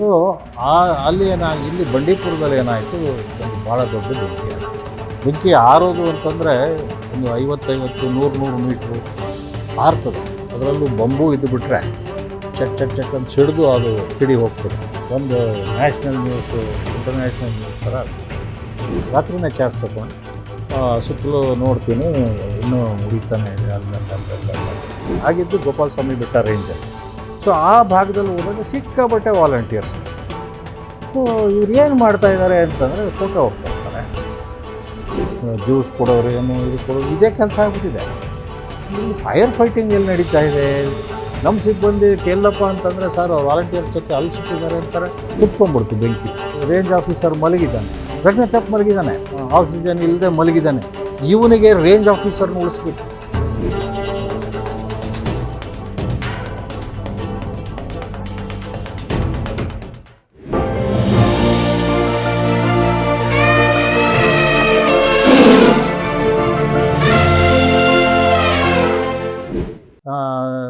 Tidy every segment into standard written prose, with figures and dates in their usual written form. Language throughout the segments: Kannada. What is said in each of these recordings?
ಸೊ ಅಲ್ಲಿ ಇಲ್ಲಿ ಬಂಡೀಪುರದಲ್ಲಿ ಏನಾಯಿತು, ಒಂದು ಭಾಳ ದೊಡ್ಡ ಬೆಂಕಿ ಆಯಿತು. ಬೆಂಕಿ ಆರೋದು ಅಂತಂದರೆ ಒಂದು 50-100 ಮೀಟ್ರು ಆರ್ತದೆ. ಅದರಲ್ಲೂ ಬಂಬು ಇದ್ದು ಬಿಟ್ಟರೆ ಚಟ್ ಚಟ್ ಚಟ್ ಅಂತ ಸಿಡಿದು ಅದು ಕಿಡಿ ಹೋಗ್ತದೆ. ಒಂದು ನ್ಯಾಷನಲ್ ನ್ಯೂಸ್, ಇಂಟರ್ನ್ಯಾಷನಲ್ ನ್ಯೂಸ್ ಥರ ರಾತ್ರಿನೇ ಚಾರ್ಜ್ ತಗೊಂಡು ಸುತ್ತಲೂ ನೋಡ್ತೀನಿ, ಇನ್ನೂ ಮುಡಿತಾನೆ ಇದೆ ಅಲ್ಲ. ಆಗಿದ್ದು ಗೋಪಾಲ ಸ್ವಾಮಿ ಬೆಟ್ಟ ರೇಂಜಲ್ಲಿ. ಸೊ ಆ ಭಾಗದಲ್ಲಿ ಹೋದಾಗ ಸಿಕ್ಕಾಬಟ್ಟೆ ವಾಲಂಟಿಯರ್ಸ್. ಸೊ ಇವ್ರು ಏನು ಮಾಡ್ತಾಯಿದ್ದಾರೆ ಅಂತಂದರೆ ಫೋಟೋ ಹೋಗ್ತಾ ಇರ್ತಾರೆ, ಜ್ಯೂಸ್ ಕೊಡೋರು, ಏನು ಇದು ಕೊಡೋರು, ಇದೇ ಕೆಲಸ ಆಗ್ಬಿಟ್ಟಿದೆ. ಇಲ್ಲಿ ಫೈರ್ ಫೈಟಿಂಗ್ ಎಲ್ಲಿ ನಡೀತಾ ಇದೆ? ನಮ್ಮ ಸಿಬ್ಬಂದಿ ಕೇಳಪ್ಪ ಅಂತಂದರೆ ಸರ್ ವಾಲಂಟಿಯರ್ಸ್ ಜೊತೆ ಅಲ್ಲಿ ಸುತ್ತಿದ್ದಾರೆ ಅಂತಾರೆ, ಕುತ್ಕೊಂಡ್ಬಿಡ್ತು ಬೆಂಕಿ. ರೇಂಜ್ ಆಫೀಸರ್ ಮಲಗಿದ್ದಾನೆ, ಪ್ರಜ್ಞೆ ತಪ್ಪು ಮಲಗಿದ್ದಾನೆ, ಆಕ್ಸಿಜನ್ ಇಲ್ಲದೆ ಮಲಗಿದ್ದಾನೆ. ಇವನಿಗೆ ರೇಂಜ್ ಆಫೀಸರ್ನ ಉಳಿಸ್ಬೇಕು.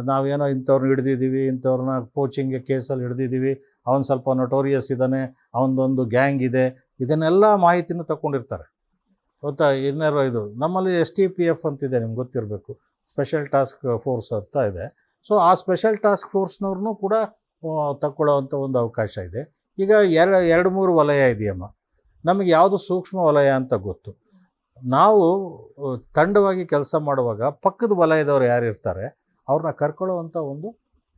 ನಾವೇನೋ ಇಂಥವ್ರನ್ನ ಹಿಡ್ದಿದ್ದೀವಿ, ಇಂಥವ್ರನ್ನ ಪೋಚಿಂಗ್ ಕೇಸಲ್ಲಿ ಹಿಡ್ದಿದ್ದೀವಿ, ಅವನು ಸ್ವಲ್ಪ ನೊಟೋರಿಯಸ್ ಇದ್ದಾನೆ, ಅವನದೊಂದು ಗ್ಯಾಂಗ್ ಇದೆ, ಇದನ್ನೆಲ್ಲ ಮಾಹಿತಿನೂ ತಗೊಂಡಿರ್ತಾರೆ. ಗೊತ್ತಾ? ಇನ್ನೇರೋ ಇದು ನಮ್ಮಲ್ಲಿ STPF ಅಂತಿದೆ, ನಿಮ್ಗೆ ಗೊತ್ತಿರಬೇಕು, ಸ್ಪೆಷಲ್ ಟಾಸ್ಕ್ ಫೋರ್ಸ್ ಅಂತ ಇದೆ. ಸೊ ಆ ಸ್ಪೆಷಲ್ ಟಾಸ್ಕ್ ಫೋರ್ಸ್ನವ್ರನ್ನೂ ಕೂಡ ತಗೊಳ್ಳೋವಂಥ ಒಂದು ಅವಕಾಶ ಇದೆ. ಈಗ 2-3 ವಲಯ ಇದೆಯಮ್ಮ. ನಮಗೆ ಯಾವುದು ಸೂಕ್ಷ್ಮ ವಲಯ ಅಂತ ಗೊತ್ತು. ನಾವು ತಂಡವಾಗಿ ಕೆಲಸ ಮಾಡುವಾಗ ಪಕ್ಕದ ವಲಯದವ್ರು ಯಾರಿರ್ತಾರೆ ಅವ್ರನ್ನ ಕರ್ಕೊಳ್ಳೋವಂಥ ಒಂದು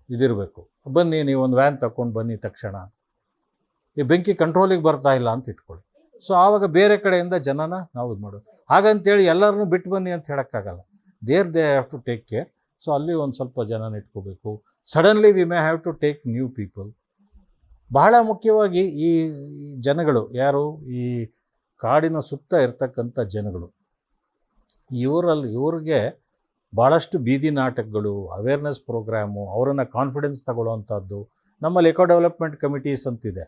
ಇದಿರಬೇಕು. ಬನ್ನಿ, ನೀವು ಒಂದು ವ್ಯಾನ್ ತಗೊಂಡು ಬನ್ನಿ ತಕ್ಷಣ, ಈ ಬೆಂಕಿ ಕಂಟ್ರೋಲಿಗೆ ಬರ್ತಾ ಇಲ್ಲ ಅಂತ ಇಟ್ಕೊಳ್ಳಿ. ಸೊ ಆವಾಗ ಬೇರೆ ಕಡೆಯಿಂದ ಜನನ ನಾವು ಇದು ಮಾಡೋದು. ಹಾಗಂತೇಳಿ ಎಲ್ಲರನ್ನೂ ಬಿಟ್ಟು ಬನ್ನಿ ಅಂತ ಹೇಳೋಕ್ಕಾಗಲ್ಲ. They have to take care. So ಅಲ್ಲಿ ಒಂದು ಸ್ವಲ್ಪ ಜನನ ಇಟ್ಕೋಬೇಕು. Suddenly we may have to take new people. ಬಹಳ ಮುಖ್ಯವಾಗಿ ಈ ಜನಗಳು ಯಾರು, ಈ ಕಾಡಿನ ಸುತ್ತ ಇರ್ತಕ್ಕಂಥ ಜನಗಳು, ಇವ್ರಿಗೆ ಭಾಳಷ್ಟು ಬೀದಿ ನಾಟಕಗಳು, ಅವೇರ್ನೆಸ್ ಪ್ರೋಗ್ರಾಮು, ಅವರನ್ನು ಕಾನ್ಫಿಡೆನ್ಸ್ ತಗೊಳ್ಳೋವಂಥದ್ದು. ನಮ್ಮಲ್ಲಿ ಎಕೋ ಡೆವಲಪ್ಮೆಂಟ್ ಕಮಿಟೀಸ್ ಅಂತಿದೆ,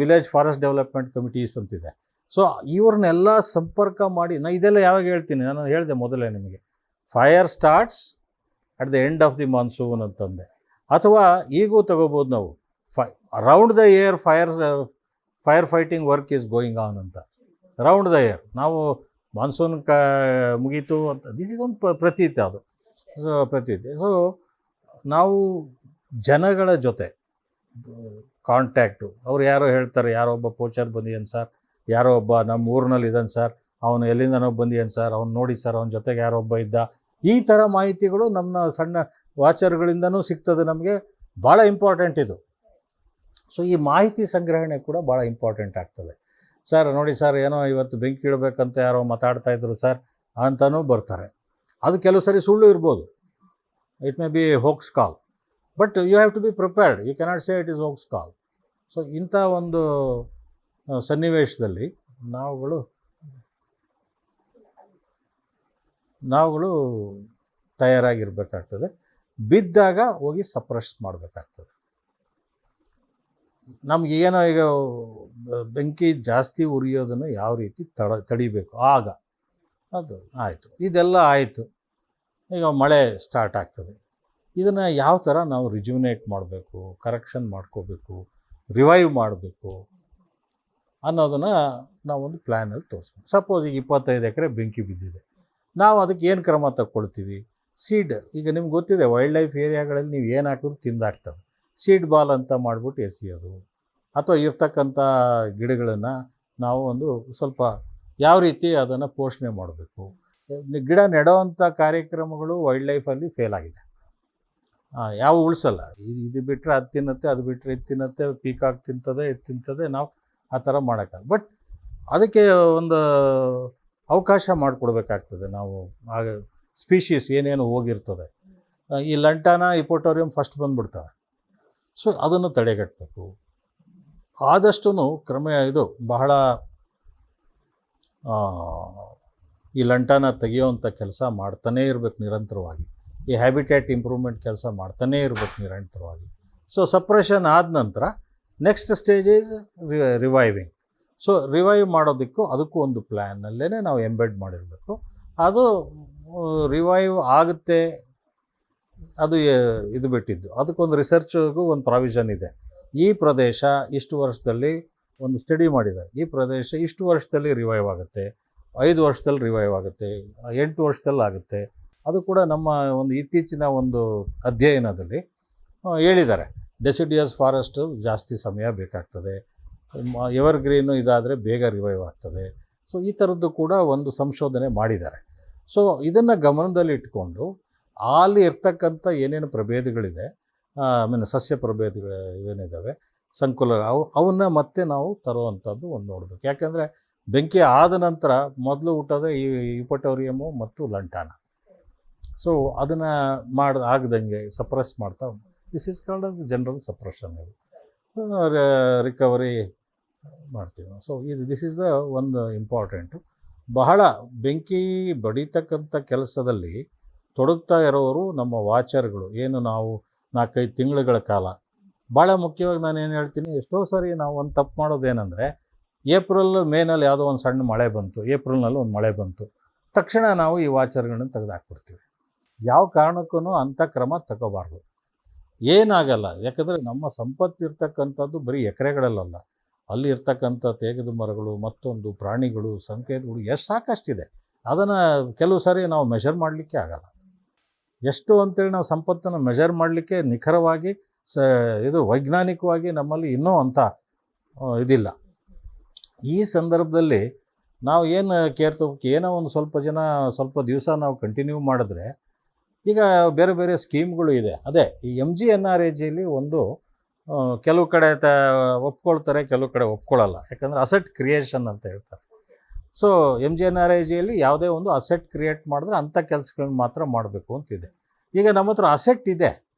ವಿಲೇಜ್ ಫಾರೆಸ್ಟ್ ಡೆವಲಪ್ಮೆಂಟ್ ಕಮಿಟೀಸ್ ಅಂತಿದೆ. ಸೊ ಇವ್ರನ್ನೆಲ್ಲ ಸಂಪರ್ಕ ಮಾಡಿ, ಇದೆಲ್ಲ ಯಾವಾಗ ಹೇಳ್ತೀನಿ, ನಾನು ಹೇಳಿದೆ ಮೊದಲೇ ನಿಮಗೆ, fire starts at the end of the monsoon ಅಂತಂದೆ. ಅಥವಾ ಈಗೂ ತಗೋಬೋದು ನಾವು, round the year fire fighting work is going on ಅಂತ. ರೌಂಡ್ ದ ಇಯರ್ ನಾವು ಮಾನ್ಸೂನ್ ಮುಗೀತು ಅಂತ ದಿಸ್ ಇಸ್ ಒಂದು ಪ್ರತೀತಿ, ಅದು ಪ್ರತೀತಿ. ಸೊ ನಾವು ಜನಗಳ ಜೊತೆ ಕಾಂಟ್ಯಾಕ್ಟು, ಅವ್ರು ಯಾರೋ ಹೇಳ್ತಾರೆ, ಯಾರೋ ಒಬ್ಬ ಪೋಚರ್ ಬಂದಿದ್ದಾನೆ ಸರ್, ಯಾರೋ ಒಬ್ಬ ನಮ್ಮ ಊರಿನಲ್ಲಿ ಇದ್ದಾನೆ ಸರ್, ಅವನು ಎಲ್ಲಿಂದನೋ ಬಂದಿದ್ದಾನೆ ಸರ್, ಅವ್ನು ನೋಡಿ ಸರ್, ಅವನ ಜೊತೆಗೆ ಯಾರೋ ಒಬ್ಬ ಇದ್ದ. ಈ ಥರ ಮಾಹಿತಿಗಳು ನಮ್ಮ ಸಣ್ಣ ವಾಚರ್ಗಳಿಂದನೂ ಸಿಗ್ತದೆ. ನಮಗೆ ಭಾಳ ಇಂಪಾರ್ಟೆಂಟ್ ಇದು. ಸೊ ಈ ಮಾಹಿತಿ ಸಂಗ್ರಹಣೆ ಕೂಡ ಭಾಳ ಇಂಪಾರ್ಟೆಂಟ್ ಆಗ್ತದೆ. ಸರ್ ನೋಡಿ ಸರ್, ಏನೋ ಇವತ್ತು ಬೆಂಕಿ ಇಡಬೇಕಂತ ಯಾರೋ ಮಾತಾಡ್ತಾಯಿದ್ರು ಸರ್ ಅಂತಲೂ ಬರ್ತಾರೆ. ಅದು ಕೆಲವು ಸರಿ ಸುಳ್ಳು ಇರ್ಬೋದು, it may be hoax call, but you have to be prepared. You cannot say it is hoax call. So ಇಂಥ ಒಂದು ಸನ್ನಿವೇಶದಲ್ಲಿ ನಾವುಗಳು ತಯಾರಾಗಿರ್ಬೇಕಾಗ್ತದೆ. ಬಿದ್ದಾಗ ಹೋಗಿ ಸಪ್ರೆಸ್ ಮಾಡಬೇಕಾಗ್ತದೆ. ನಮಗೇನೋ ಈಗ ಬೆಂಕಿ ಜಾಸ್ತಿ ಉರಿಯೋದನ್ನು ಯಾವ ರೀತಿ ತಡಿಬೇಕು, ಆಗ ಅದು ಆಯಿತು. ಇದೆಲ್ಲ ಆಯಿತು. ಈಗ ಮಳೆ ಸ್ಟಾರ್ಟ್ ಆಗ್ತದೆ. ಇದನ್ನು ಯಾವ ಥರ ನಾವು ರಿಜ್ಯುನೇಟ್ ಮಾಡಬೇಕು, ಕರೆಕ್ಷನ್ ಮಾಡ್ಕೋಬೇಕು, ರಿವೈವ್ ಮಾಡಬೇಕು ಅನ್ನೋದನ್ನು ನಾವೊಂದು ಪ್ಲ್ಯಾನಲ್ಲಿ ತೋರಿಸ್ಬೇಕು. ಸಪೋಸ್ ಈಗ 25 ಎಕರೆ ಬೆಂಕಿ ಬಿದ್ದಿದೆ, ನಾವು ಅದಕ್ಕೆ ಏನು ಕ್ರಮ ತಗೊಳ್ತೀವಿ? ಸೀಡ್, ಈಗ ನಿಮ್ಗೆ ಗೊತ್ತಿದೆ, ವೈಲ್ಡ್ ಲೈಫ್ ಏರಿಯಾಗಳಲ್ಲಿ ನೀವು ಏನು ಹಾಕಿದ್ರು ತಿಂದಾಗ್ತವೆ. ಸೀಡ್ ಬಾಲ್ ಅಂತ ಮಾಡಿಬಿಟ್ಟು ಎಸೆಯೋದು, ಅಥವಾ ಇರ್ತಕ್ಕಂಥ ಗಿಡಗಳನ್ನು ನಾವು ಒಂದು ಸ್ವಲ್ಪ ಯಾವ ರೀತಿ ಅದನ್ನು ಪೋಷಣೆ ಮಾಡಬೇಕು. ಗಿಡ ನೆಡೋವಂಥ ಕಾರ್ಯಕ್ರಮಗಳು ವೈಲ್ಡ್ ಲೈಫಲ್ಲಿ ಫೇಲ್ ಆಗಿದೆ. ಯಾವ ಉಳಿಸಲ್ಲ. ಇದು ಬಿಟ್ಟರೆ ಅದು ತಿನ್ನುತ್ತೆ, ಅದು ಬಿಟ್ಟರೆ ಇದು ತಿನ್ನುತ್ತೆ, ಪೀಕಾಕ್ ತಿಂತದೆ, ಇದು ತಿಂತದೆ. ನಾವು ಆ ಥರ ಮಾಡೋಕ್ಕಲ್ಲ. ಬಟ್ ಅದಕ್ಕೆ ಒಂದು ಅವಕಾಶ ಮಾಡಿಕೊಡ್ಬೇಕಾಗ್ತದೆ ನಾವು. ಆಗ ಸ್ಪೀಷೀಸ್ ಏನೇನು ಹೋಗಿರ್ತದೆ, ಈ ಲಂಟಾನ ಹಿಪೋಟೋರಿಯಂ ಫಸ್ಟ್ ಬಂದುಬಿಡ್ತವೆ. ಸೊ ಅದನ್ನು ತಡೆಗಟ್ಟಬೇಕು. ಆದಷ್ಟು ಇದು ಬಹಳ ಈ ಲಂಟಾನ ತೆಗೆಯುವಂಥ ಕೆಲಸ ಮಾಡ್ತಾನೇ ಇರಬೇಕು ನಿರಂತರವಾಗಿ. ಈ ಹ್ಯಾಬಿಟ್ಯಾಟ್ ಇಂಪ್ರೂವ್ಮೆಂಟ್ ಕೆಲಸ ಮಾಡ್ತಾನೇ ಇರಬೇಕು ನಿರಂತರವಾಗಿ. ಸೊ ಸಪ್ರೆಷನ್ ಆದ ನಂತರ next stage is reviving. So revive ಮಾಡೋದಕ್ಕೂ ಅದಕ್ಕೂ ಒಂದು ಪ್ಲ್ಯಾನಲ್ಲೇ ನಾವು ಎಂಬೆಡ್ ಮಾಡಿರಬೇಕು. ಅದು ರಿವೈವ್ ಆಗುತ್ತೆ, ಅದು ಇದು ಬಿಟ್ಟಿದ್ದು. ಅದಕ್ಕೊಂದು ರಿಸರ್ಚ್ಗೂ ಒಂದು ಪ್ರಾವಿಷನ್ ಇದೆ. ಈ ಪ್ರದೇಶ ಇಷ್ಟು ವರ್ಷದಲ್ಲಿ ಒಂದು ಸ್ಟಡಿ ಮಾಡಿದ್ದಾರೆ, ಈ ಪ್ರದೇಶ ಇಷ್ಟು ವರ್ಷದಲ್ಲಿ ರಿವೈವ್ ಆಗುತ್ತೆ, 5 ವರ್ಷದಲ್ಲಿ ರಿವೈವ್ ಆಗುತ್ತೆ, 8 ವರ್ಷದಲ್ಲಿ ಆಗುತ್ತೆ. ಅದು ಕೂಡ ನಮ್ಮ ಒಂದು ಇತ್ತೀಚಿನ ಒಂದು ಅಧ್ಯಯನದಲ್ಲಿ ಹೇಳಿದ್ದಾರೆ. ಡೆಸಿಡಿಯಸ್ ಫಾರೆಸ್ಟು ಜಾಸ್ತಿ ಸಮಯ ಬೇಕಾಗ್ತದೆ, ಎವರ್ಗ್ರೀನು ಇದಾದರೆ ಬೇಗ ರಿವೈವ್ ಆಗ್ತದೆ. ಸೊ ಈ ಥರದ್ದು ಕೂಡ ಒಂದು ಸಂಶೋಧನೆ ಮಾಡಿದ್ದಾರೆ. ಸೊ ಇದನ್ನು ಗಮನದಲ್ಲಿ ಇಟ್ಕೊಂಡು ಅಲ್ಲಿ ಇರ್ತಕ್ಕಂಥ ಏನೇನು ಪ್ರಭೇದಗಳಿದೆ, ಸಸ್ಯ ಪ್ರಭೇದಗಳು ಏನಿದ್ದಾವೆ ಸಂಕುಲ, ಅವನ್ನ ಮತ್ತೆ ನಾವು ತರುವಂಥದ್ದು ಒಂದು ನೋಡಬೇಕು. ಯಾಕೆಂದರೆ ಬೆಂಕಿ ಆದ ನಂತರ ಮೊದಲು ಹುಟ್ಟೋದೇ ಈ ಯುಪಟೋರಿಯಮು ಮತ್ತು ಲಂಟಾನ. ಸೊ ಅದನ್ನು ಆಗದಂಗೆ ಸಪ್ರೆಸ್ ಮಾಡ್ತಾ, this is called as general suppression. Recovery ಮಾಡ್ತೀವಿ. ಸೊ ದಿಸ್ ಈಸ್ ದ ಒಂದು ಇಂಪಾರ್ಟೆಂಟು. ಬಹಳ ಬೆಂಕಿ ಬಡಿತಕ್ಕಂಥ ಕೆಲಸದಲ್ಲಿ ತೊಡಗ್ತಾ ಇರೋರು ನಮ್ಮ ವಾಚರ್ಗಳು. ಏನು ನಾವು 4-5 ತಿಂಗಳುಗಳ ಕಾಲ ಭಾಳ ಮುಖ್ಯವಾಗಿ ನಾನು ಏನು ಹೇಳ್ತೀನಿ, ಎಷ್ಟೋ ಸಾರಿ ನಾವು ಒಂದು ತಪ್ಪು ಮಾಡೋದೇನೆಂದರೆ, ಏಪ್ರಿಲ್ ಮೇನಲ್ಲಿ ಯಾವುದೋ ಒಂದು ಸಣ್ಣ ಮಳೆ ಬಂತು, ಏಪ್ರಿಲ್ನಲ್ಲಿ ಒಂದು ಮಳೆ ಬಂತು, ತಕ್ಷಣ ನಾವು ಈ ವಾಚರ್ಗಳನ್ನ ತೆಗೆದುಹಾಕ್ಬಿಡ್ತೀವಿ. ಯಾವ ಕಾರಣಕ್ಕೂ ಅಂಥ ಕ್ರಮ ತಗೋಬಾರ್ದು. ಏನಾಗಲ್ಲ, ಯಾಕಂದರೆ ನಮ್ಮ ಸಂಪತ್ತು ಇರ್ತಕ್ಕಂಥದ್ದು ಬರೀ ಎಕರೆಗಳಲ್ಲ, ಅಲ್ಲಿ ಇರ್ತಕ್ಕಂಥ ತೇಗದ ಮರಗಳು, ಮತ್ತೊಂದು ಪ್ರಾಣಿಗಳು, ಸಂಕೇತಗಳು ಎಷ್ಟು ಸಾಕಷ್ಟಿದೆ. ಅದನ್ನು ಕೆಲವು ಸಾರಿ ನಾವು ಮೆಷರ್ ಮಾಡಲಿಕ್ಕೆ ಆಗಲ್ಲ. ಎಷ್ಟು ಅಂತೇಳಿ ನಾವು ಸಂಪತ್ತನ್ನು ಮೆಷರ್ ಮಾಡಲಿಕ್ಕೆ ನಿಖರವಾಗಿ ಇದು ವೈಜ್ಞಾನಿಕವಾಗಿ ನಮ್ಮಲ್ಲಿ ಇನ್ನೂ ಅಂಥ ಇದಿಲ್ಲ. ಈ ಸಂದರ್ಭದಲ್ಲಿ ನಾವು ಏನು ಕೇಳ್ತೋಬೇಕು, ಏನೋ ಒಂದು ಸ್ವಲ್ಪ ದಿವಸ ನಾವು ಕಂಟಿನ್ಯೂ ಮಾಡಿದ್ರೆ, ಈಗ ಬೇರೆ ಬೇರೆ ಸ್ಕೀಮ್ಗಳು ಇದೆ. ಅದೇ ಈ MGNREGಯಲ್ಲಿ ಒಂದು ಕೆಲವು ಕಡೆ ಒಪ್ಕೊಳ್ತಾರೆ, ಕೆಲವು ಕಡೆ ಒಪ್ಕೊಳ್ಳಲ್ಲ. ಯಾಕಂದರೆ ಅಸೆಟ್ ಕ್ರಿಯೇಷನ್ ಅಂತ ಹೇಳ್ತಾರೆ. ಸೊ MGNREGಯಲ್ಲಿ ಯಾವುದೇ ಒಂದು ಅಸೆಟ್ ಕ್ರಿಯೇಟ್ ಮಾಡಿದ್ರೆ ಅಂಥ ಕೆಲಸಗಳನ್ನ ಮಾತ್ರ ಮಾಡಬೇಕು ಅಂತಿದೆ. ಈಗ ನಮ್ಮ ಹತ್ರ ಅಸೆಟ್ ಇದೆ,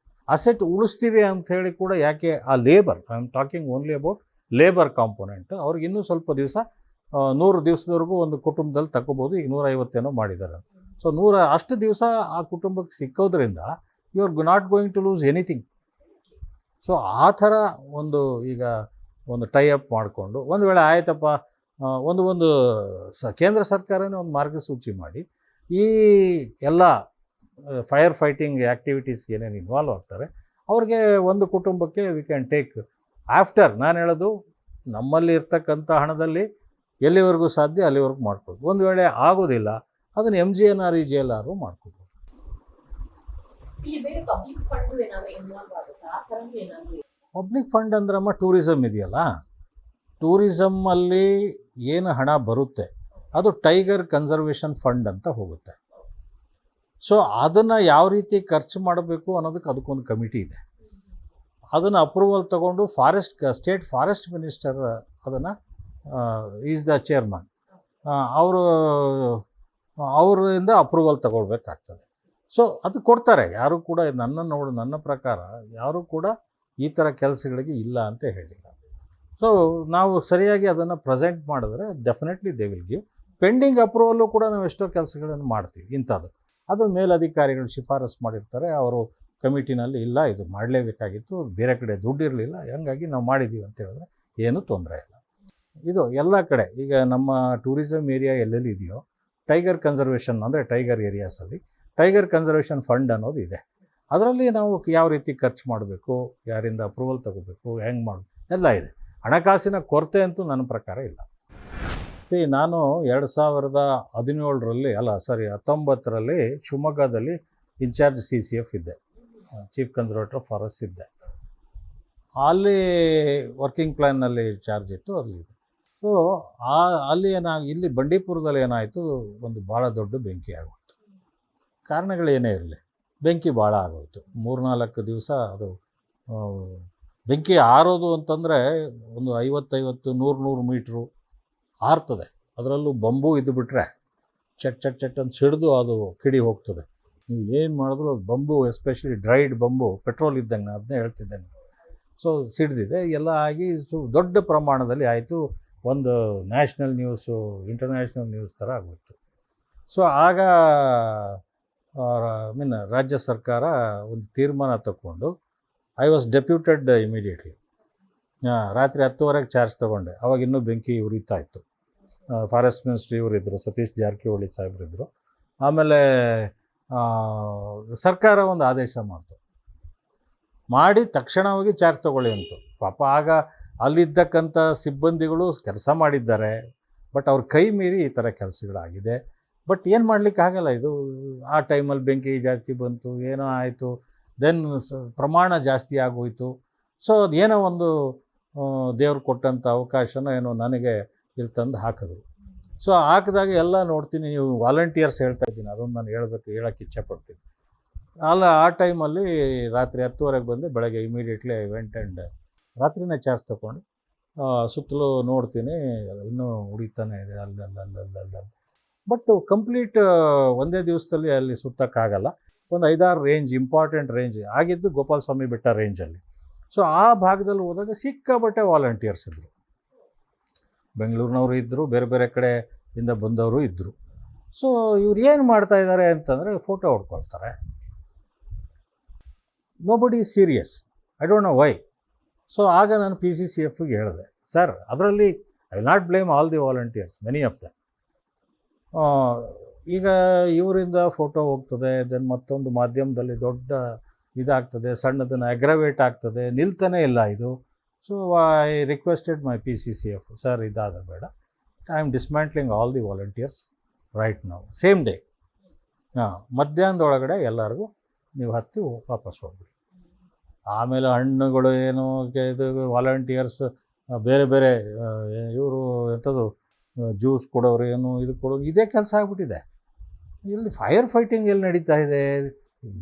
ಅಸೆಟ್ ಉಳಿಸ್ತೀವಿ ಅಂಥೇಳಿ ಕೂಡ ಯಾಕೆ ಆ labour, I am talking only about labour component, ಅವ್ರಿಗೆ ಇನ್ನೂ ಸ್ವಲ್ಪ ದಿವಸ 100 ದಿವಸದವರೆಗೂ ಒಂದು ಕುಟುಂಬದಲ್ಲಿ ತಗೋಬೋದು. ಈಗ 150 ಮಾಡಿದ್ದಾರೆ. ಸೊ 100 ಅಷ್ಟು ದಿವಸ ಆ ಕುಟುಂಬಕ್ಕೆ ಸಿಕ್ಕೋದ್ರಿಂದ you are not going to lose anything. So ಆ ಥರ ಈಗ ಒಂದು ಟೈ ಅಪ್ ಮಾಡಿಕೊಂಡು, ಒಂದು ವೇಳೆ ಆಯ್ತಪ್ಪ, ಒಂದು ಕೇಂದ್ರ ಸರ್ಕಾರನೇ ಒಂದು ಮಾರ್ಗಸೂಚಿ ಮಾಡಿ ಈ ಎಲ್ಲ ಫೈರ್ ಫೈಟಿಂಗ್ ಆ್ಯಕ್ಟಿವಿಟೀಸ್ಗೆ ಏನೇನು ಇನ್ವಾಲ್ವ್ ಆಗ್ತಾರೆ ಅವ್ರಿಗೆ ಒಂದು ಕುಟುಂಬಕ್ಕೆ ವಿ ಕ್ಯಾನ್ ಟೇಕ್ ಆಫ್ಟರ್, ನಾನು ಹೇಳೋದು ನಮ್ಮಲ್ಲಿ ಇರ್ತಕ್ಕಂಥ ಹಣದಲ್ಲಿ ಎಲ್ಲಿವರೆಗೂ ಸಾಧ್ಯ ಅಲ್ಲಿವರೆಗೂ ಮಾಡ್ಬೋದು. ಒಂದು ವೇಳೆ ಆಗೋದಿಲ್ಲ ಅದನ್ನು MGNREGLರು ಮಾಡ್ಕೋಬೋದು. ಪಬ್ಲಿಕ್ ಫಂಡ್ ಅಂದ್ರಮ್ಮ ಟೂರಿಸಮ್ ಇದೆಯಲ್ಲ, ಟೂರಿಸಮ್ಮಲ್ಲಿ ಏನು ಹಣ ಬರುತ್ತೆ ಅದು ಟೈಗರ್ ಕನ್ಸರ್ವೇಷನ್ ಫಂಡ್ ಅಂತ ಹೋಗುತ್ತೆ. ಸೊ ಅದನ್ನು ಯಾವ ರೀತಿ ಖರ್ಚು ಮಾಡಬೇಕು ಅನ್ನೋದಕ್ಕೆ ಅದಕ್ಕೊಂದು ಕಮಿಟಿ ಇದೆ. ಅದನ್ನು ಅಪ್ರೂವಲ್ ತೊಗೊಂಡು ಸ್ಟೇಟ್ ಫಾರೆಸ್ಟ್ ಮಿನಿಸ್ಟರ್ ಅದನ್ನು ಈಸ್ ದ ಚೇರ್ಮನ್, ಅವರಿಂದ ಅಪ್ರೂವಲ್ ತಗೊಳ್ಬೇಕಾಗ್ತದೆ. ಸೊ ಅದು ಕೊಡ್ತಾರೆ. ಯಾರೂ ಕೂಡ ನನ್ನ ಪ್ರಕಾರ ಯಾರೂ ಕೂಡ ಈ ಥರ ಕೆಲಸಗಳಿಗೆ ಇಲ್ಲ ಅಂತ ಹೇಳಿಲ್ಲ. ಸೊ ನಾವು ಸರಿಯಾಗಿ ಅದನ್ನು ಪ್ರೆಸೆಂಟ್ ಮಾಡಿದ್ರೆ definitely they will give. Pending approval ಕೂಡ ನಾವು ಎಷ್ಟೋ ಕೆಲಸಗಳನ್ನು ಮಾಡ್ತೀವಿ ಇಂಥದ್ದು. ಅದು ಮೇಲಧಿಕಾರಿಗಳು ಶಿಫಾರಸು ಮಾಡಿರ್ತಾರೆ, ಅವರು ಕಮಿಟಿನಲ್ಲಿ ಇಲ್ಲ ಇದು ಮಾಡಲೇಬೇಕಾಗಿತ್ತು, ಬೇರೆ ಕಡೆ ದುಡ್ಡು ಇರಲಿಲ್ಲ, ಹಂಗಾಗಿ ನಾವು ಮಾಡಿದ್ದೀವಿ ಅಂತ ಹೇಳಿದ್ರೆ ಏನೂ ತೊಂದರೆ ಇಲ್ಲ. ಇದು ಎಲ್ಲ ಕಡೆ ಈಗ ನಮ್ಮ ಟೂರಿಸಮ್ ಏರಿಯಾ ಎಲ್ಲೆಲ್ಲಿ ಇದೆಯೋ ಟೈಗರ್ ಕನ್ಸರ್ವೇಷನ್ ಅಂದರೆ ಟೈಗರ್ ಏರಿಯಾಸಲ್ಲಿ ಟೈಗರ್ ಕನ್ಸರ್ವೇಷನ್ ಫಂಡ್ ಅನ್ನೋದು ಇದೆ. ಅದರಲ್ಲಿ ನಾವು ಯಾವ ರೀತಿ ಖರ್ಚು ಮಾಡಬೇಕು, ಯಾರಿಂದ ಅಪ್ರೂವಲ್ ತಗೋಬೇಕು, ಹೆಂಗೆ ಮಾಡಬೇಕು ಎಲ್ಲ ಇದೆ. ಹಣಕಾಸಿನ ಕೊರತೆ ಅಂತೂ ನನ್ನ ಪ್ರಕಾರ ಇಲ್ಲ. ನಾನು 2019ರಲ್ಲಿ ಶಿವಮೊಗ್ಗದಲ್ಲಿ ಇನ್ಚಾರ್ಜ್ CCF ಇದ್ದೆ, ಚೀಫ್ ಕನ್ಸರ್ವೇಟರ್ ಆಫ್ ಫಾರೆಸ್ಟ್ ಇದ್ದೆ. ಅಲ್ಲಿ ವರ್ಕಿಂಗ್ ಪ್ಲ್ಯಾನ್ನಲ್ಲಿ ಚಾರ್ಜ್ ಇತ್ತು, ಅಲ್ಲಿದೆ. ಸೊ ಅಲ್ಲಿ ಇಲ್ಲಿ ಬಂಡೀಪುರದಲ್ಲಿ ಏನಾಯಿತು, ಒಂದು ಭಾಳ ದೊಡ್ಡ ಬೆಂಕಿ ಆಗೋಯ್ತು. ಕಾರಣಗಳೇನೇ ಇರಲಿ, ಬೆಂಕಿ ಭಾಳ ಆಗೋಯ್ತು. 3-4 ದಿವಸ ಅದು ಬೆಂಕಿ ಆರೋದು ಅಂತಂದರೆ ಒಂದು 50-100 ಮೀಟ್ರು ಆರ್ತದೆ. ಅದರಲ್ಲೂ ಬಂಬು ಇದ್ದುಬಿಟ್ರೆ ಚಟ್ ಅಂತ ಸಿಡಿದು ಅದು ಕಿಡಿ ಹೋಗ್ತದೆ. ನೀವು ಏನು ಮಾಡಿದ್ರು ಅದು bamboo, especially dried bamboo, petrol ಇದ್ದಂಗೆ, ನಾನು ಅದನ್ನೇ ಹೇಳ್ತಿದ್ದೇನೆ. ಸೊ ಸಿಡಿದಿದೆ ಎಲ್ಲ ಆಗಿ ದೊಡ್ಡ ಪ್ರಮಾಣದಲ್ಲಿ ಆಯಿತು. ಒಂದು ನ್ಯಾಷನಲ್ ನ್ಯೂಸು, ಇಂಟರ್ನ್ಯಾಷನಲ್ ನ್ಯೂಸ್ ಥರ ಆಗೋಯ್ತು. ಸೊ ಆಗ ರಾಜ್ಯ ಸರ್ಕಾರ ಒಂದು ತೀರ್ಮಾನ ತಗೊಂಡು, ಐ ವಾಸ್ ಡೆಪ್ಯೂಟೆಡ್ ಇಮಿಡಿಯೇಟ್ಲಿ. ರಾತ್ರಿ 10:30ಗೆ ಚಾರ್ಜ್ ತೊಗೊಂಡೆ. ಅವಾಗ ಇನ್ನೂ ಬೆಂಕಿ ಉರಿತಾ ಇತ್ತು. ಫಾರೆಸ್ಟ್ ಮಿನಿಸ್ಟ್ರಿ ಇವರಿದ್ದರು, ಸತೀಶ್ ಜಾರಕಿಹೊಳಿ ಸಾಹೇಬರಿದ್ದರು. ಆಮೇಲೆ ಸರ್ಕಾರ ಒಂದು ಆದೇಶ ಮಾಡ್ತು, ಮಾಡಿ ತಕ್ಷಣ ಹೋಗಿ ಚಾರ್ಜ್ ತೊಗೊಳ್ಳಿ ಅಂತ. ಪಾಪ ಆಗ ಅಲ್ಲಿದ್ದಕ್ಕಂಥ ಸಿಬ್ಬಂದಿಗಳು ಕೆಲಸ ಮಾಡಿದ್ದಾರೆ, ಬಟ್ ಅವ್ರ ಕೈ ಮೀರಿ ಈ ಥರ ಕೆಲಸಗಳಾಗಿದೆ. ಬಟ್ ಏನು ಮಾಡಲಿಕ್ಕೆ ಆಗಲ್ಲ. ಇದು ಆ ಟೈಮಲ್ಲಿ ಬೆಂಕಿ ಜಾಸ್ತಿ ಬಂತು, ಏನೋ ಆಯಿತು, ದೆನ್ ಪ್ರಮಾಣ ಜಾಸ್ತಿ ಆಗೋಯಿತು. ಸೊ ಅದೇನೋ ಒಂದು ದೇವ್ರು ಕೊಟ್ಟಂಥ ಅವಕಾಶನ ಏನೋ ನನಗೆ ಇಲ್ಲಿ ತಂದು ಹಾಕಿದ್ರು. ಸೊ ಹಾಕಿದಾಗ ಎಲ್ಲ ನೋಡ್ತೀನಿ, ನೀವು ವಾಲಂಟಿಯರ್ಸ್ ಹೇಳ್ತಾ ಇದ್ದೀನಿ, ಅದೊಂದು ನಾನು ಹೇಳೋಕ್ಕೆ ಇಚ್ಛೆಪಡ್ತೀನಿ. ಅಲ್ಲ, ಆ ಟೈಮಲ್ಲಿ ರಾತ್ರಿ 10:30ಗೆ ಬಂದು ಬೆಳಗ್ಗೆ ಇಮಿಡಿಯೇಟ್ಲಿ ವೆಂಟ್ ಆ್ಯಂಡ್ ರಾತ್ರಿನೇ ಚಾರ್ಜ್ ತೊಗೊಂಡು ಸುತ್ತಲೂ ನೋಡ್ತೀನಿ, ಇನ್ನೂ ಉಳಿತಾನೆ ಇದೆ ಅಲ್ಲ. ಬಟ್ ಕಂಪ್ಲೀಟ್ ಒಂದೇ ದಿವಸದಲ್ಲಿ ಅಲ್ಲಿ ಸುತ್ತಕ್ಕಾಗಲ್ಲ. ಒಂದು 5-6 ರೇಂಜ್, ಇಂಪಾರ್ಟೆಂಟ್ ರೇಂಜ್ ಆಗಿದ್ದು ಗೋಪಾಲ ಸ್ವಾಮಿ ಬೆಟ್ಟ ರೇಂಜಲ್ಲಿ. ಸೊ ಆ ಭಾಗದಲ್ಲಿ ಹೋದಾಗ ಸಿಕ್ಕಾಬಟ್ಟೆ ವಾಲಂಟಿಯರ್ಸ್ ಇದ್ದರು. ಬೆಂಗಳೂರಿನವರು ಇದ್ದರು, ಬೇರೆ ಬೇರೆ ಕಡೆಯಿಂದ ಬಂದವರು ಇದ್ದರು. ಸೊ ಇವ್ರು ಏನು ಮಾಡ್ತಾ ಇದ್ದಾರೆ ಅಂತಂದರೆ ಫೋಟೋ ಹೊಡ್ಕೊಳ್ತಾರೆ. Nobody is serious. I don't know why. So ಆಗ ನಾನು PCCFಗೆ ಹೇಳಿದೆ, ಸರ್ ಅದರಲ್ಲಿ I will not blame all the volunteers, many of them. ಈಗ ಇವರಿಂದ ಫೋಟೋ ಹೋಗ್ತದೆ, ದೆನ್ ಮತ್ತೊಂದು ಮಾಧ್ಯಮದಲ್ಲಿ ದೊಡ್ಡ ಇದಾಗ್ತದೆ, ಸಣ್ಣದನ್ನು ಅಗ್ರವೇಟ್ ಆಗ್ತದೆ, ನಿಲ್ತಾನೆ ಇಲ್ಲ ಇದು. So I requested my PCCF, sir ಇದಾದ ಬೇಡ, I am dismantling all the volunteers right ನಾವು, ಸೇಮ್ ಡೇ. ಮಧ್ಯಾಹ್ನದೊಳಗಡೆ ಎಲ್ಲರಿಗೂ ನೀವು ಹತ್ತಿ ವಾಪಸ್ ಹೋಗ್ಬಿಡಿ. ಆಮೇಲೆ ಹಣ್ಣುಗಳು ಏನು ಇದು ವಾಲಂಟಿಯರ್ಸ್ ಬೇರೆ ಬೇರೆ ಇವರು ಎಂಥದ್ದು ಜ್ಯೂಸ್ ಕೊಡೋರು, ಏನು ಇದು ಕೊಡೋರು, ಇದೇ ಕೆಲಸ ಆಗ್ಬಿಟ್ಟಿದೆ. ಇಲ್ಲಿ ಫೈರ್ ಫೈಟಿಂಗ್ ಎಲ್ಲಿ ನಡೀತಾ ಇದೆ,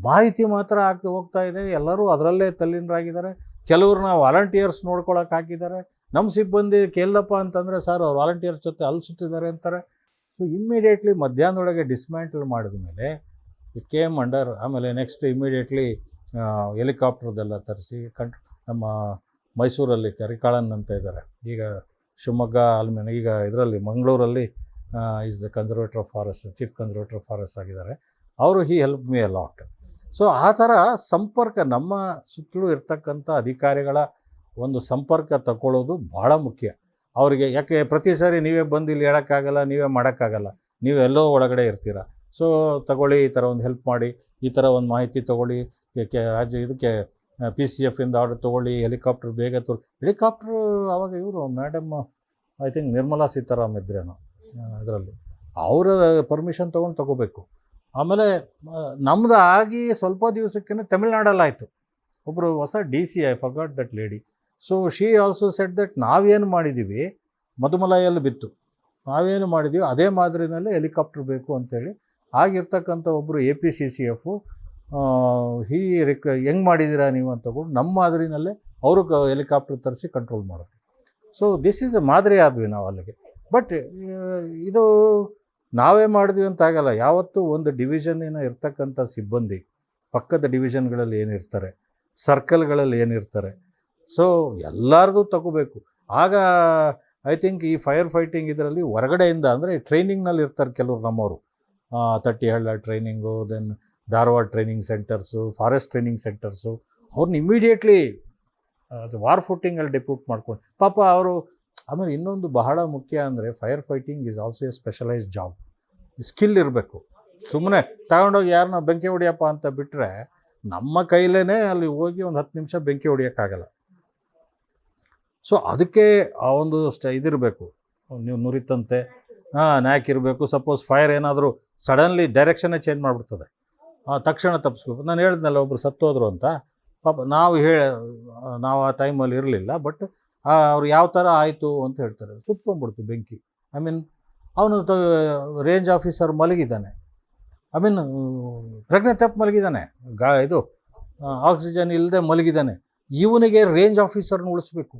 ಮಾಹಿತಿ ಮಾತ್ರ ಹೋಗ್ತಾ ಇದೆ. ಎಲ್ಲರೂ ಅದರಲ್ಲೇ ತಲ್ಲೀನರಾಗಿದ್ದಾರೆ. ಕೆಲವ್ರನ್ನ ವಾಲಂಟಿಯರ್ಸ್ ನೋಡ್ಕೊಳಕ್ಕೆ ಹಾಕಿದ್ದಾರೆ. ನಮ್ಮ ಸಿಬ್ಬಂದಿ ಕೇಳಪ್ಪ ಅಂತಂದರೆ, ಸರ್ ಅವ್ರು ವಾಲಂಟಿಯರ್ಸ್ ಜೊತೆ ಅಲ್ಲಿ ಸುತ್ತಿದ್ದಾರೆ ಅಂತಾರೆ. ಸೊ ಇಮ್ಮಿಡಿಯೇಟ್ಲಿ ಮಧ್ಯಾಹ್ನದೊಳಗೆ ಡಿಸ್ಮ್ಯಾಂಟಲ್ ಮಾಡಿದ ಮೇಲೆ ಇಟ್ ಕೇಮ್ ಅಂಡರ್. ಆಮೇಲೆ ನೆಕ್ಸ್ಟ್ ಇಮ್ಮಿಡಿಯೇಟ್ಲಿ ಹೆಲಿಕಾಪ್ಟರ್ದೆಲ್ಲ ತರಿಸಿ ನಮ್ಮ ಮೈಸೂರಲ್ಲಿ ಕರಿಕಾಳನ್ ಅಂತ ಇದ್ದಾರೆ, ಈಗ ಶಿವಮೊಗ್ಗ ಅಲ್ಮೇಲೆ ಈಗ ಇದರಲ್ಲಿ ಮಂಗಳೂರಲ್ಲಿ is the conservator of forest, chief conservator of forest ಆಗಿದ್ದಾರೆ ಅವರು. ಹಿ help me a lot. So ಆ ಥರ ಸಂಪರ್ಕ, ನಮ್ಮ ಸುತ್ತಲೂ ಇರ್ತಕ್ಕಂಥ ಅಧಿಕಾರಿಗಳ ಒಂದು ಸಂಪರ್ಕ ತಗೊಳ್ಳೋದು ಭಾಳ ಮುಖ್ಯ ಅವರಿಗೆ. ಯಾಕೆ ಪ್ರತಿ ಸಾರಿ ನೀವೇ ಬಂದು ಇಲ್ಲಿ ಹೇಳೋಕ್ಕಾಗಲ್ಲ, ನೀವೇ ಮಾಡೋಕ್ಕಾಗಲ್ಲ, ನೀವೆಲ್ಲೋ ಒಳಗಡೆ ಇರ್ತೀರ. ಸೊ ತಗೊಳ್ಳಿ, ಈ ಥರ ಒಂದು ಹೆಲ್ಪ್ ಮಾಡಿ, ಈ ಥರ ಒಂದು ಮಾಹಿತಿ ತೊಗೊಳ್ಳಿ, ಇದಕ್ಕೆ PCFಯಿಂದ ಆರ್ಡರ್ ತೊಗೊಳ್ಳಿ, ಹೆಲಿಕಾಪ್ಟರ್ ಬೇಗ ಹೆಲಿಕಾಪ್ಟ್ರು ಆವಾಗ ಇವರು madam I think Nirmala Sitaram ಇದ್ರೇನೋ ಇದರಲ್ಲಿ, ಅವರ ಪರ್ಮಿಷನ್ ತೊಗೋಬೇಕು. ಆಮೇಲೆ ನಮ್ಮದು ಆಗಿ ಸ್ವಲ್ಪ ದಿವಸಕ್ಕೇ ತಮಿಳ್ನಾಡಲ್ಲಾಯಿತು. ಒಬ್ಬರು ಹೊಸ DC, I forgot that lady. So she also said that ನಾವೇನು ಮಾಡಿದ್ದೀವಿ ಮಧುಮಲೈಯಲ್ಲಿ ಬಿತ್ತು, ನಾವೇನು ಮಾಡಿದ್ದೀವಿ ಅದೇ ಮಾದರಿನಲ್ಲೇ ಹೆಲಿಕಾಪ್ಟರ್ ಬೇಕು ಅಂತೇಳಿ ಆಗಿರ್ತಕ್ಕಂಥ ಒಬ್ಬರು APCCF ಹೆಂಗೆ ಮಾಡಿದ್ದೀರಾ ನೀವು ಅಂತ ತಗೊಂಡು ನಮ್ಮ ಮಾದರಿನಲ್ಲೇ ಅವರು ಹೆಲಿಕಾಪ್ಟರ್ ತರಿಸಿ ಕಂಟ್ರೋಲ್ ಮಾಡೋದು. ಸೊ ದಿಸ್ ಈಸ್ ಅ ಮಾದರಿ ಆದ್ವಿ ನಾವು ಅಲ್ಲಿಗೆ. ಬಟ್ ಇದು ನಾವೇ ಮಾಡಿದ್ವಿ ಅಂತ ಆಗಲ್ಲ. ಯಾವತ್ತೂ ಒಂದು ಡಿವಿಷನ್ನಿನ ಇರ್ತಕ್ಕಂಥ ಸಿಬ್ಬಂದಿ ಪಕ್ಕದ ಡಿವಿಷನ್ಗಳಲ್ಲಿ ಏನಿರ್ತಾರೆ, ಸರ್ಕಲ್ಗಳಲ್ಲಿ ಏನಿರ್ತಾರೆ, ಸೊ ಎಲ್ಲರದು ತಗೋಬೇಕು. ಆಗ ಐ ಥಿಂಕ್ ಈ ಫೈರ್ ಫೈಟಿಂಗ್ ಇದರಲ್ಲಿ ಹೊರಗಡೆಯಿಂದ ಅಂದರೆ ಟ್ರೈನಿಂಗ್ನಲ್ಲಿ ಇರ್ತಾರೆ ಕೆಲವರು ನಮ್ಮವರು, Tattihalla training, then Dharwad training centres, forest training centres, ಅವ್ರನ್ನ ಇಮ್ಮಿಡಿಯೇಟ್ಲಿ ವಾರ್ ಫುಟ್ಟಿಂಗಲ್ಲಿ ಡೆಪ್ಯೂಟ್ ಮಾಡ್ಕೊಂಡು ಪಾಪ ಅವರು. ಆಮೇಲೆ ಇನ್ನೊಂದು ಬಹಳ ಮುಖ್ಯ ಅಂದರೆ fire fighting is also a specialised job. Skill ಇರಬೇಕು. ಸುಮ್ಮನೆ ತಗೊಂಡೋಗಿ ಯಾರನ್ನ ಬೆಂಕಿ ಹೊಡಿಯಪ್ಪ ಅಂತ ಬಿಟ್ಟರೆ ನಮ್ಮ ಕೈಲೇ ಅಲ್ಲಿ ಹೋಗಿ ಒಂದು 10 ನಿಮಿಷ ಬೆಂಕಿ ಹೊಡಿಯೋಕ್ಕಾಗಲ್ಲ. ಸೊ ಅದಕ್ಕೆ ಆ ಒಂದು ಇದಿರಬೇಕು, ನೀವು ನುರಿತಂತೆ ನ್ಯಾಕ್ ಇರಬೇಕು. ಸಪೋಸ್ ಫೈರ್ ಏನಾದರೂ ಸಡನ್ಲಿ ಡೈರೆಕ್ಷನ್ನೇ ಚೇಂಜ್ ಮಾಡಿಬಿಡ್ತದೆ, ತಕ್ಷಣ ತಪ್ಪಿಸ್ಬೇಕು. ನಾನು ಹೇಳಿದ್ನಲ್ಲ ಒಬ್ಬರು ಸತ್ತೋದ್ರು ಅಂತ, ಪಾಪ ನಾವು ಆ ಟೈಮಲ್ಲಿ ಇರಲಿಲ್ಲ. ಬಟ್ ಅವ್ರು ಯಾವ ಥರ ಆಯಿತು ಅಂತ ಹೇಳ್ತಾರೆ, ಸುತ್ಕೊಂಡ್ಬಿಡ್ತು ಬೆಂಕಿ. ಐ ಮೀನ್ ಅವನು ರೇಂಜ್ ಆಫೀಸರ್ ಮಲಗಿದ್ದಾನೆ, ಐ ಮೀನ್ ಪ್ರಜ್ಞೆ ತಪ್ಪು ಮಲಗಿದ್ದಾನೆ, ಇದು ಆಕ್ಸಿಜನ್ ಇಲ್ಲದೆ ಮಲಗಿದ್ದಾನೆ. ಇವನಿಗೆ ರೇಂಜ್ ಆಫೀಸರ್ನ ಉಳಿಸ್ಬೇಕು.